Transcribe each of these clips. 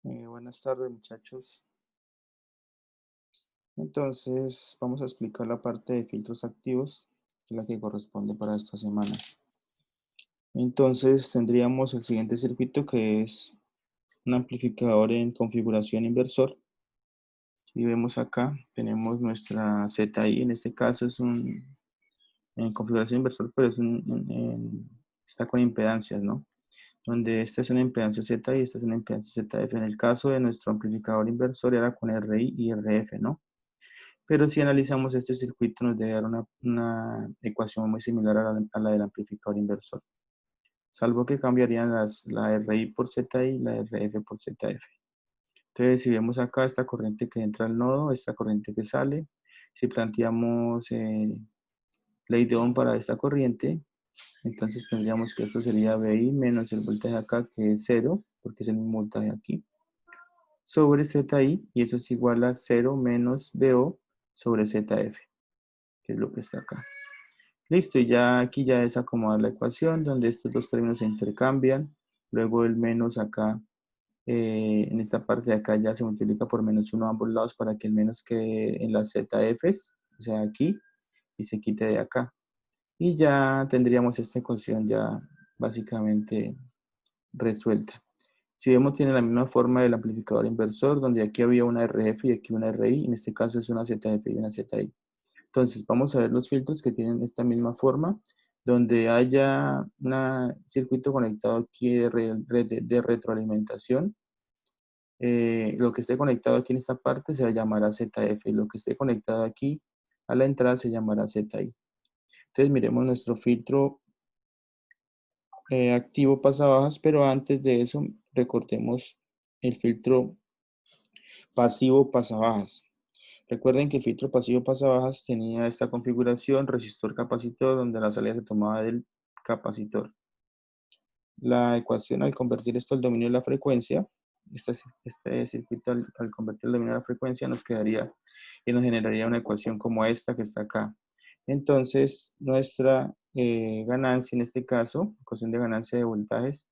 Buenas tardes, muchachos. Entonces, vamos a explicar la parte de filtros activos, que es la que corresponde para esta semana. Entonces, tendríamos el siguiente circuito, que es un amplificador en configuración inversor. Si vemos acá, tenemos nuestra ZI, en este caso es en configuración inversor, pero está con impedancias, ¿no? Donde esta es una impedancia Z y esta es una impedancia ZF. En el caso de nuestro amplificador inversor era con RI y RF, ¿no? Pero si analizamos este circuito nos debe dar una ecuación muy similar a la del amplificador inversor, salvo que cambiarían la RI por ZI y la RF por ZF. Entonces, si vemos acá esta corriente que entra al nodo, esta corriente que sale, si planteamos ley de Ohm para esta corriente, entonces tendríamos que esto sería VI menos el voltaje acá, que es 0, porque es el mismo voltaje aquí, sobre ZI, y eso es igual a 0 menos VO sobre ZF, que es lo que está acá. Listo, y ya aquí ya es acomodar la ecuación donde estos dos términos se intercambian. Luego el menos acá, en esta parte de acá ya se multiplica por -1 a ambos lados para que el menos quede en las ZFs, o sea, aquí, y se quite de acá. Y ya tendríamos esta ecuación ya básicamente resuelta. Si vemos, tiene la misma forma del amplificador inversor, donde aquí había una RF y aquí una RI, en este caso es una ZF y una ZI. Entonces, vamos a ver los filtros que tienen esta misma forma, donde haya un circuito conectado aquí de retroalimentación. Lo que esté conectado aquí en esta parte se llamará ZF y lo que esté conectado aquí a la entrada se llamará ZI. Entonces, miremos nuestro filtro activo pasabajas, pero antes de eso, recordemos el filtro pasivo pasabajas. Recuerden que el filtro pasivo pasabajas tenía esta configuración resistor-capacitor, donde la salida se tomaba del capacitor. La ecuación, al convertir esto al dominio de la frecuencia, este circuito al convertir el dominio de la frecuencia nos quedaría y nos generaría una ecuación como esta que está acá. Entonces, nuestra ganancia en este caso, ecuación de ganancia de voltajes,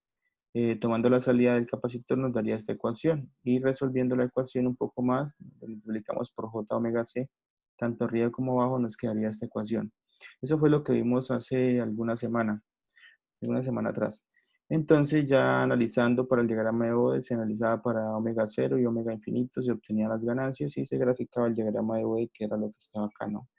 tomando la salida del capacitor nos daría esta ecuación, y resolviendo la ecuación un poco más, multiplicamos por J omega C, tanto arriba como abajo nos quedaría esta ecuación. Eso fue lo que vimos hace alguna semana atrás. Entonces, ya analizando para el diagrama de Bode, se analizaba para omega cero y omega infinito, se obtenían las ganancias y se graficaba el diagrama de Bode, que era lo que estaba acá, ¿no?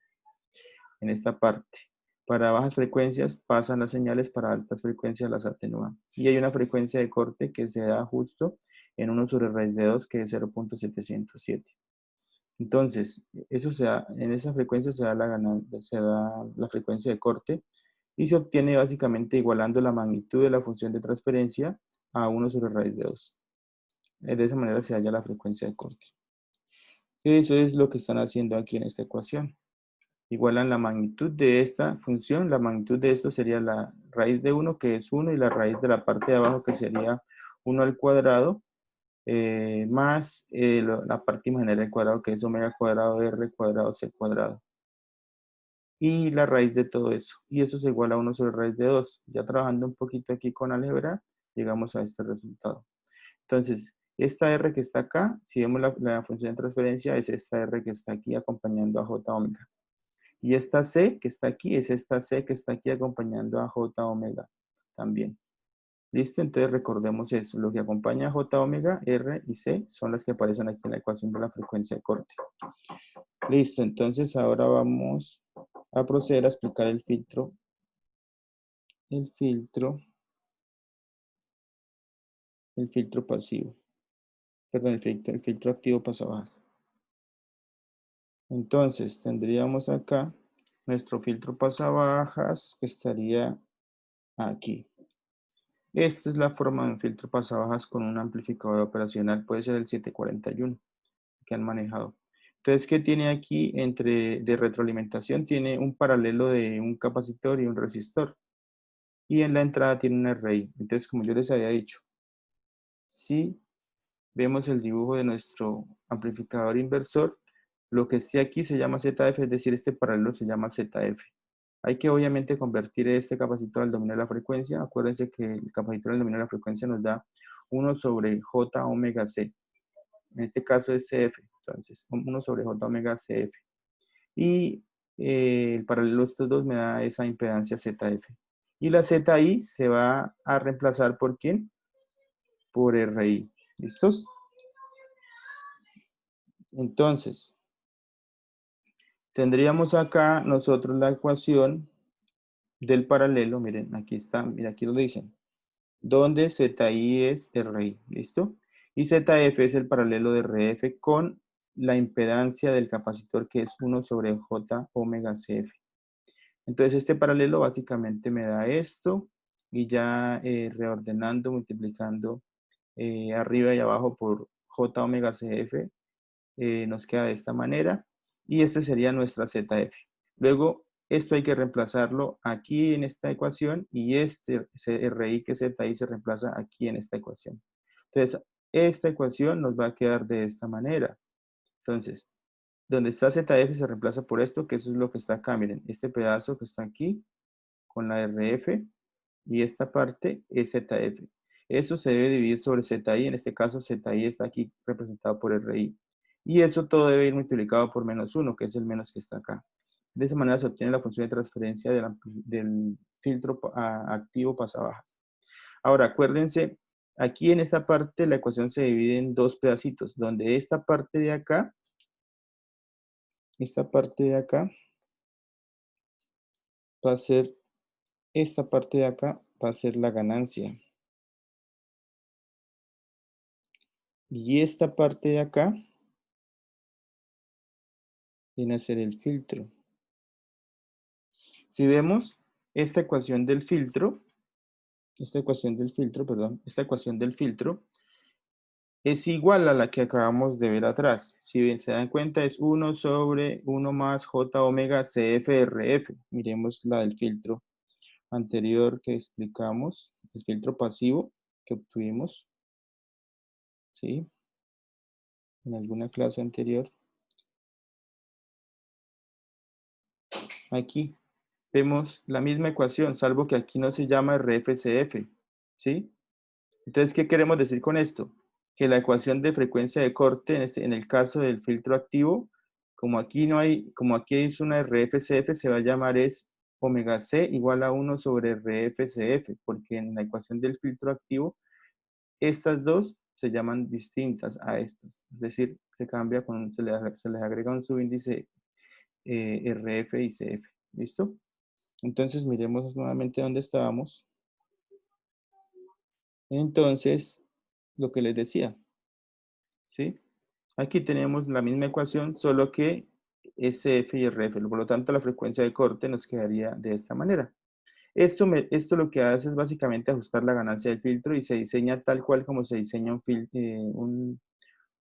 En esta parte. Para bajas frecuencias pasan las señales, para altas frecuencias las atenúan. Y hay una frecuencia de corte que se da justo en 1 sobre raíz de 2, que es 0.707. Entonces, en esa frecuencia se da la frecuencia de corte y se obtiene básicamente igualando la magnitud de la función de transferencia a 1 sobre raíz de 2. De esa manera se halla la frecuencia de corte. Eso es lo que están haciendo aquí en esta ecuación. Igualan la magnitud de esta función, la magnitud de esto sería la raíz de 1, que es 1, y la raíz de la parte de abajo, que sería 1 al cuadrado, más la parte imaginaria al cuadrado, que es omega cuadrado r cuadrado c cuadrado. Y la raíz de todo eso. Y eso se iguala a 1 sobre raíz de 2. Ya trabajando un poquito aquí con álgebra, llegamos a este resultado. Entonces, esta r que está acá, si vemos la función de transferencia, es esta r que está aquí acompañando a j omega. Y esta C que está aquí es esta C que está aquí acompañando a J omega también. ¿Listo? Entonces recordemos eso. Lo que acompaña a J omega, R y C son las que aparecen aquí en la ecuación de la frecuencia de corte. Listo. Entonces ahora vamos a proceder a explicar el filtro, el filtro pasivo. Perdón, el filtro activo pasabajas. Entonces tendríamos acá nuestro filtro pasabajas que estaría aquí. Esta es la forma de un filtro pasabajas con un amplificador operacional, puede ser el 741 que han manejado. Entonces, ¿qué tiene aquí de retroalimentación? Tiene un paralelo de un capacitor y un resistor. Y en la entrada tiene un RI. Entonces, como yo les había dicho, si vemos el dibujo de nuestro amplificador inversor, lo que esté aquí se llama ZF, es decir, este paralelo se llama ZF. Hay que obviamente convertir este capacitor al dominio de la frecuencia. Acuérdense que el capacitor al dominio de la frecuencia nos da 1 sobre J omega C. En este caso es CF, entonces 1 sobre J omega CF. Y el paralelo de estos dos me da esa impedancia ZF. Y la ZI se va a reemplazar por ¿quién? Por RI. ¿Listos? Entonces, tendríamos acá nosotros la ecuación del paralelo. Miren, aquí está, mira, aquí lo dicen. Donde ZI es RI. ¿Listo? Y ZF es el paralelo de RF con la impedancia del capacitor que es 1 sobre J omega CF. Entonces este paralelo básicamente me da esto y ya reordenando, multiplicando arriba y abajo por J omega CF nos queda de esta manera y este sería nuestra ZF. Luego esto hay que reemplazarlo aquí en esta ecuación y este RI que es ZI se reemplaza aquí en esta ecuación. Entonces esta ecuación nos va a quedar de esta manera. Entonces, donde está ZF se reemplaza por esto, que eso es lo que está acá. Miren, este pedazo que está aquí con la RF y esta parte es ZF. Eso se debe dividir sobre ZI, en este caso ZI está aquí representado por RI. Y eso todo debe ir multiplicado por menos 1, que es el menos que está acá. De esa manera se obtiene la función de transferencia del filtro activo pasabajas. Ahora, acuérdense, aquí en esta parte la ecuación se divide en dos pedacitos, donde esta parte de acá va a ser, esta parte de acá va a ser la ganancia. Y esta parte de acá viene a ser el filtro. Si vemos esta ecuación del filtro, esta ecuación del filtro es igual a la que acabamos de ver atrás. Si bien se dan cuenta es 1 sobre 1 más J omega CFRF. Miremos la del filtro anterior que explicamos, el filtro pasivo que obtuvimos, ¿sí? En alguna clase anterior. Aquí vemos la misma ecuación, salvo que aquí no se llama RFCF, ¿sí? Entonces, ¿qué queremos decir con esto? Que la ecuación de frecuencia de corte, en el caso del filtro activo, como aquí es una RFCF, se va a llamar es omega C igual a 1 sobre RFCF, porque en la ecuación del filtro activo, estas dos se llaman distintas a estas. Es decir, se cambia se les agrega un subíndice RF y CF. ¿Listo? Entonces, miremos nuevamente dónde estábamos. Entonces, lo que les decía, ¿sí? Aquí tenemos la misma ecuación, solo que SF y RF. Por lo tanto, la frecuencia de corte nos quedaría de esta manera. Esto lo que hace es básicamente ajustar la ganancia del filtro y se diseña tal cual como se diseña un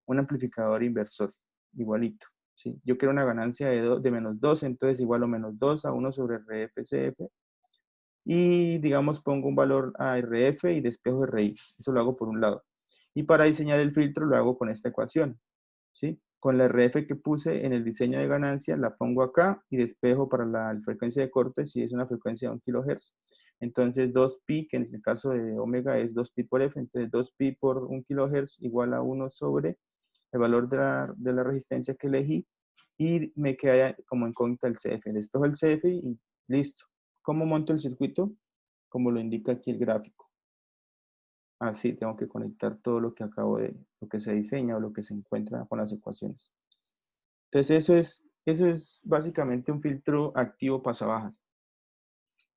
amplificador inversor, igualito. ¿Sí? Yo quiero una ganancia de menos 2, entonces igual o menos 2 a 1 sobre RF-CF. Y digamos pongo un valor a RF y despejo RI. Eso lo hago por un lado. Y para diseñar el filtro lo hago con esta ecuación. ¿Sí? Con la RF que puse en el diseño de ganancia, la pongo acá y despejo para la frecuencia de corte, si es una frecuencia de 1 kHz. Entonces 2pi, que en el caso de omega es 2pi por f, entonces 2pi por 1 kHz igual a 1 sobre el valor de la resistencia que elegí y me queda como incógnita el CF. Despejo el CF y listo. ¿Cómo monto el circuito? Como lo indica aquí el gráfico. Así tengo que conectar todo lo que lo que se diseña o lo que se encuentra con las ecuaciones. Entonces eso es básicamente un filtro activo pasabajas.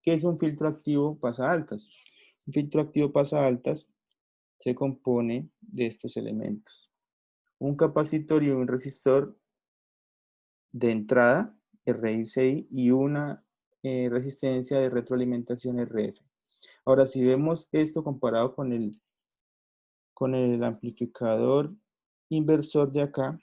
¿Qué es un filtro activo pasa altas? Un filtro activo pasa altas se compone de estos elementos. Un capacitor y un resistor de entrada, RICI, y una resistencia de retroalimentación RF. Ahora, si vemos esto comparado con el amplificador inversor de acá,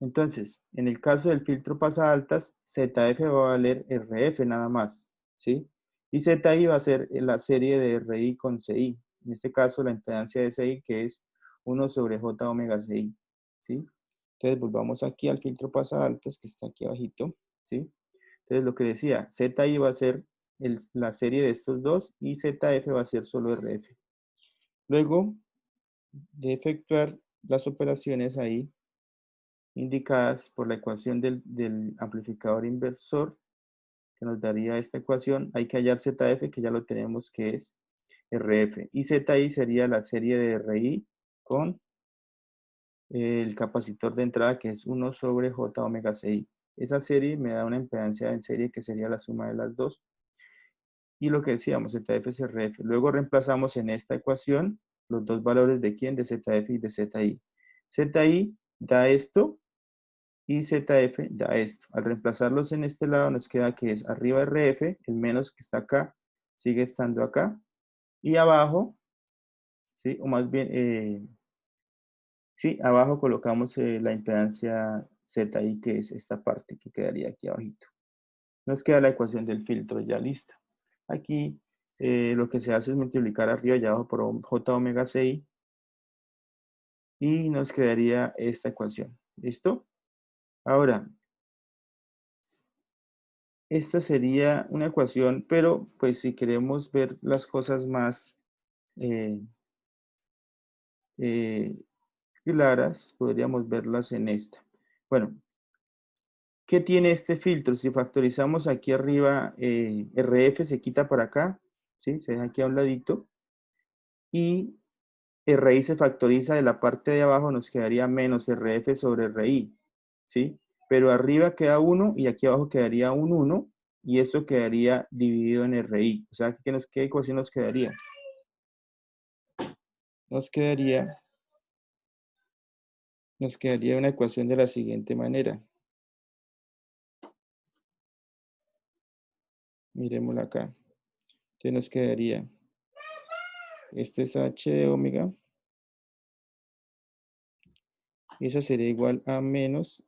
entonces, en el caso del filtro pasa altas, ZF va a valer RF nada más, ¿sí? Y ZI va a ser la serie de RI con CI. En este caso, la impedancia de CI, que es 1 sobre J omega CI, ¿sí? Entonces, volvamos aquí al filtro pasa altas, que está aquí abajito, ¿sí? Entonces, lo que decía, ZI va a ser la serie de estos dos y ZF va a ser solo RF. Luego de efectuar las operaciones ahí indicadas por la ecuación del amplificador inversor, que nos daría esta ecuación. Hay que hallar ZF, que ya lo tenemos, que es RF. Y ZI sería la serie de RI con el capacitor de entrada, que es 1 sobre J omega CI. Esa serie me da una impedancia en serie que sería la suma de las dos. Y lo que decíamos, ZF es RF. Luego reemplazamos en esta ecuación los dos valores de quién, de ZF y de ZI. ZI da esto y ZF da esto. Al reemplazarlos en este lado nos queda que es arriba RF, el menos que está acá, sigue estando acá. Y abajo, ¿sí? O más bien, sí, abajo colocamos la impedancia ZI, que es esta parte que quedaría aquí abajito. Nos queda la ecuación del filtro ya lista. Aquí lo que se hace es multiplicar arriba y abajo por J omega CI y nos quedaría esta ecuación. ¿Listo? Ahora, esta sería una ecuación, pero pues si queremos ver las cosas más eh, eh, claras, podríamos verlas en esta. Bueno, ¿qué tiene este filtro? Si factorizamos aquí arriba, RF se quita para acá, ¿sí? Se deja aquí a un ladito. Y RI se factoriza de la parte de abajo, nos quedaría menos RF sobre RI, ¿sí? Pero arriba queda 1 y aquí abajo quedaría un 1 y esto quedaría dividido en RI. O sea, ¿qué ecuación nos quedaría? Nos quedaría, nos quedaría una ecuación de la siguiente manera. Miremosla acá. Entonces nos quedaría, este es H de omega, y eso sería igual a menos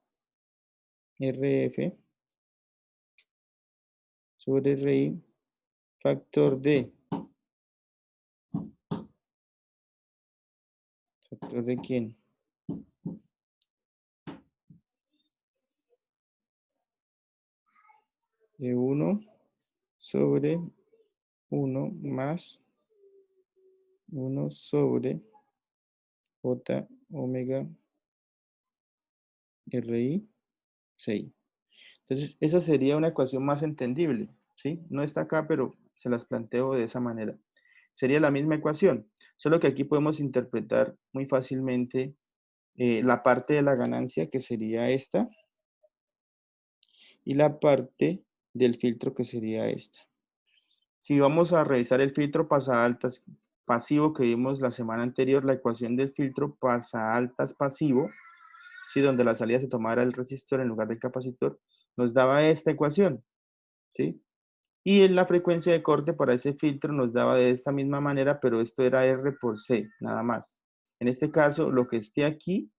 RF sobre RI factor D. ¿Factor de quién? De 1 sobre 1 más 1 sobre J omega RI 6. Entonces, esa sería una ecuación más entendible, ¿sí? No está acá, pero se las planteo de esa manera. Sería la misma ecuación, solo que aquí podemos interpretar muy fácilmente la parte de la ganancia, que sería esta, y la parte del filtro, que sería esta. Si vamos a revisar el filtro pasa-altas pasivo que vimos la semana anterior, la ecuación del filtro pasa-altas pasivo, ¿sí? Donde la salida se tomara el resistor en lugar del capacitor, nos daba esta ecuación, ¿sí? Y en la frecuencia de corte para ese filtro nos daba de esta misma manera, pero esto era R por C, nada más. En este caso, lo que esté aquí,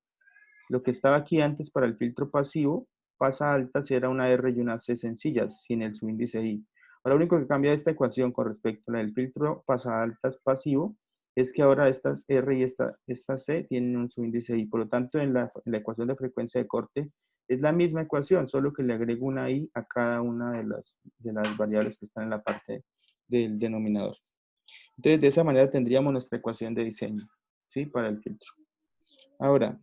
lo que estaba aquí antes para el filtro pasivo, pasa altas, era una R y una C sencillas, sin el subíndice I. Ahora, lo único que cambia de esta ecuación con respecto a la del filtro pasa altas pasivo es que ahora estas R y esta C tienen un subíndice I. Por lo tanto, en la ecuación de frecuencia de corte es la misma ecuación, solo que le agrego una I a cada una de las variables que están en la parte del denominador. Entonces, de esa manera tendríamos nuestra ecuación de diseño, ¿sí? Para el filtro. Ahora,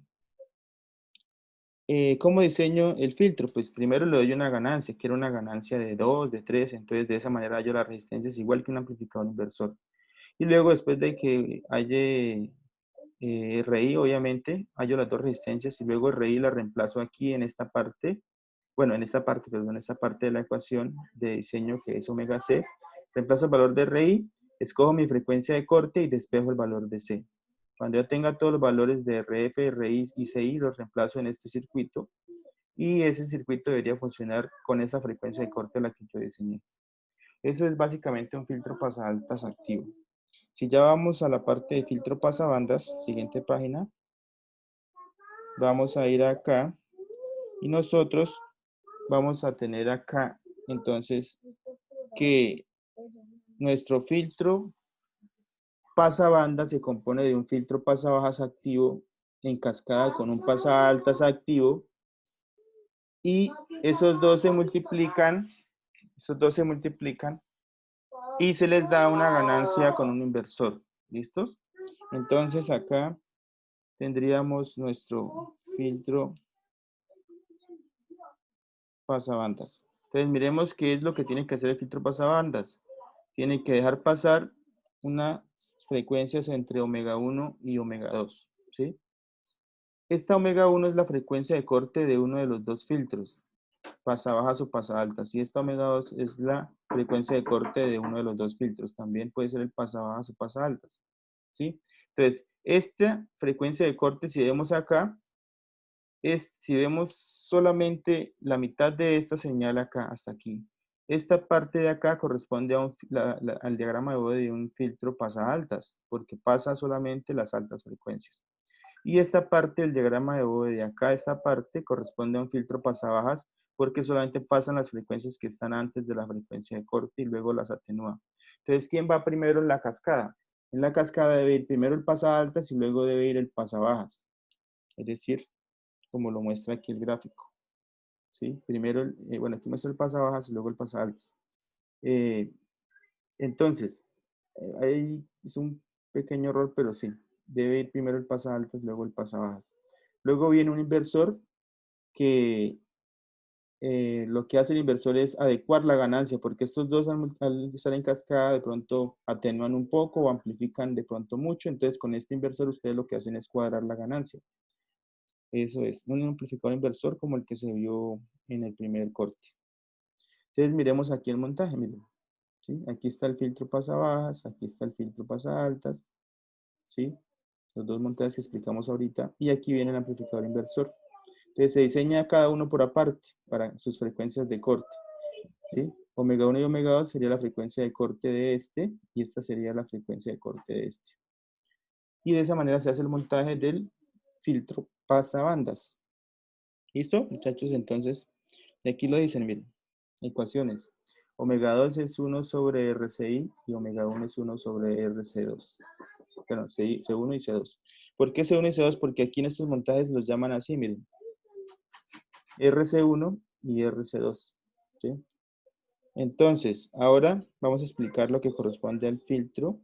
¿cómo diseño el filtro? Pues primero le doy una ganancia, quiero una ganancia de 2, de 3, entonces de esa manera hallo la resistencia, es igual que un amplificador inversor. Y luego, después de que halle RI, obviamente, hallo las dos resistencias y luego RI la reemplazo aquí en esta parte, bueno, perdón, en esta parte de la ecuación de diseño que es omega C, reemplazo el valor de RI, escojo mi frecuencia de corte y despejo el valor de C. Cuando yo tenga todos los valores de RF, RI y CI, los reemplazo en este circuito y ese circuito debería funcionar con esa frecuencia de corte a la que yo diseñé. Eso es básicamente un filtro pasabandas activo. Si ya vamos a la parte de filtro pasabandas, siguiente página, vamos a ir acá y nosotros vamos a tener acá entonces que nuestro filtro pasabanda se compone de un filtro pasabajas activo en cascada con un pasaaltas activo y esos dos se multiplican y se les da una ganancia con un inversor. ¿Listos? Entonces acá tendríamos nuestro filtro pasabandas. Entonces miremos qué es lo que tiene que hacer el filtro pasabandas. Tiene que dejar pasar unas frecuencias entre omega 1 y omega 2, ¿sí? Esta omega 1 es la frecuencia de corte de uno de los dos filtros, pasabajas o pasaltas, y esta omega 2 es la frecuencia de corte de uno de los dos filtros. También puede ser el pasabajas o pasaltas, ¿sí? Entonces, esta frecuencia de corte, si vemos acá, si vemos solamente la mitad de esta señal acá hasta aquí, esta parte de acá corresponde a al diagrama de Bode de un filtro pasa altas, porque pasa solamente las altas frecuencias. Y esta parte del diagrama de Bode de acá, esta parte corresponde a un filtro pasa bajas, porque solamente pasan las frecuencias que están antes de la frecuencia de corte y luego las atenúa. Entonces, ¿quién va primero en la cascada? En la cascada debe ir primero el pasa altas y luego debe ir el pasa bajas. Es decir, como lo muestra aquí el gráfico. ¿Sí? Primero, bueno, aquí muestra el pasa bajas y luego el pasa altas. Entonces, ahí es un pequeño error, pero sí, debe ir primero el pasa altas, luego el pasa bajas. Luego viene un inversor que lo que hace el inversor es adecuar la ganancia, porque estos dos al estar en cascada de pronto atenúan un poco o amplifican de pronto mucho, entonces con este inversor ustedes lo que hacen es cuadrar la ganancia. Eso es, un amplificador inversor como el que se vio en el primer corte. Entonces miremos aquí el montaje, miren. ¿Sí? Aquí está el filtro pasa bajas, aquí está el filtro pasa altas, ¿sí? Los dos montajes que explicamos ahorita, y aquí viene el amplificador inversor. Entonces se diseña cada uno por aparte para sus frecuencias de corte, ¿sí? Omega 1 y omega 2 sería la frecuencia de corte de este, y esta sería la frecuencia de corte de este. Y de esa manera se hace el montaje del filtro pasabandas. ¿Listo, muchachos? Entonces, de aquí lo dicen, miren, ecuaciones. Omega 2 es 1 sobre RCI y omega 1 es 1 sobre RC2. Bueno, C1 y C2. ¿Por qué C1 y C2? Porque aquí en estos montajes los llaman así, miren. RC1 y RC2. ¿Sí? Entonces, ahora vamos a explicar lo que corresponde al filtro.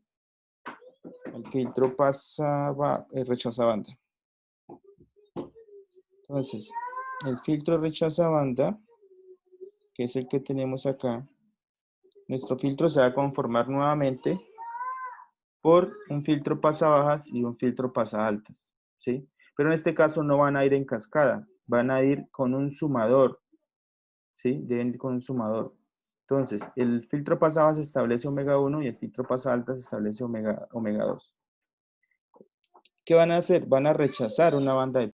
Al filtro rechaza banda. Entonces, el filtro rechaza banda, que es el que tenemos acá, nuestro filtro se va a conformar nuevamente por un filtro pasa bajas y un filtro pasa altas, ¿sí? Pero en este caso no van a ir en cascada, van a ir con un sumador, ¿sí? Deben ir con un sumador. Entonces, el filtro pasa bajas establece omega 1 y el filtro pasa altas establece omega 2. ¿Qué van a hacer? Van a rechazar una banda de